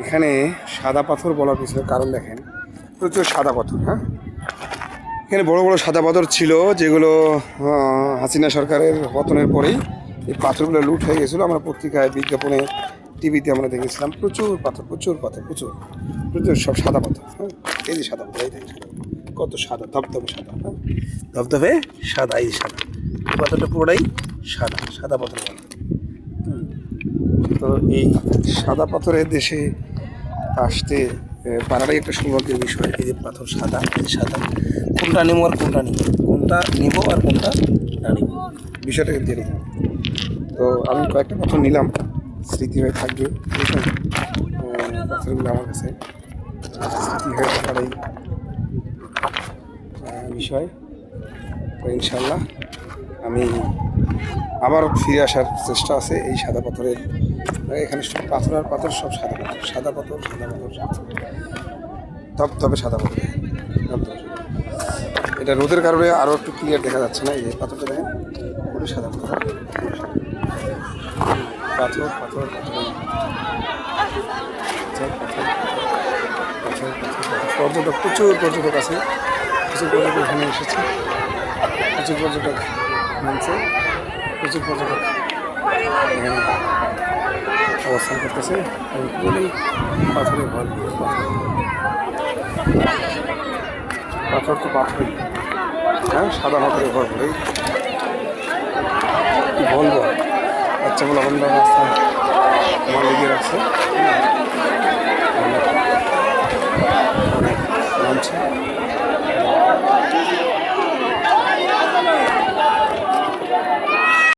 এখানে সাদা পাথর বলার পিছনে কারণ দেখেন, প্রচুর সাদা পাথর। হ্যাঁ, এখানে বড় বড় সাদা পাথর ছিল, যেগুলো হাসিনা সরকারের পতনের পরেই এই পাথরগুলো লুট হয়ে গেছিলো। আমরা পত্রিকায়, বিজ্ঞাপনে, টিভিতে আমরা দেখেছিলাম প্রচুর পাথর, প্রচুর পাথর, প্রচুর প্রচুর সব সাদা পাথর। হ্যাঁ, এই যে সাদা পাথর, এই দেখেন কত সাদা, ধবধবে সাদা। হ্যাঁ, ধবধবে সাদা, এই সাদা, এই পাথরটা পুরোটাই সাদা, সাদা পাথর বলে। তো এই সাদা পাথরের দেশে আসতে পারাটাই একটা সৌভাগ্যের বিষয়। এই যে পাথর সাদা, এই সাদা, কোনটা নেবো আর কোনটা নিব, কোনটা নিব আর কোনটা না নিব, বিষয়টা কিন্তু এরকম। তো আমি কয়েকটা পাথর নিলাম, স্মৃতি হয়ে থাকবে। পাথরগুলো আমার কাছে স্মৃতি হয়ে থাকার বিষয়। তো ইনশাল্লাহ আমি আবার ফিরে আসার চেষ্টা আছে এই সাদা পাথরের। এখানে সব পাথর আর পাথর, সব সাদা পাথর, সাদা পাথর, সাদা পাথর, তবে সাদা পাথর। এটা রোদের কারণে আরও একটু ক্লিয়ার দেখা যাচ্ছে না। এই যে পাথরটা দেখেন, পুরো সাদা পাথর, পাথর পাথর পাথর, পর্যটক, প্রচুর পর্যটক আছে, প্রচুর পর্যটক এখানে এসেছে, প্রচুর পর্যটক নামছে, প্রচুর পর্যটক এখানে অবস্থান করতেছে। পুরোটাই পাথরে ভরপুর, পাথর তো পাথরই। হ্যাঁ, সাদা পাথরে ভরপুর। এই কি বলবো, বাচ্চাগুলো বন্ধ রাস্তা আমার লেগে রাখছে, অনেক নামছে।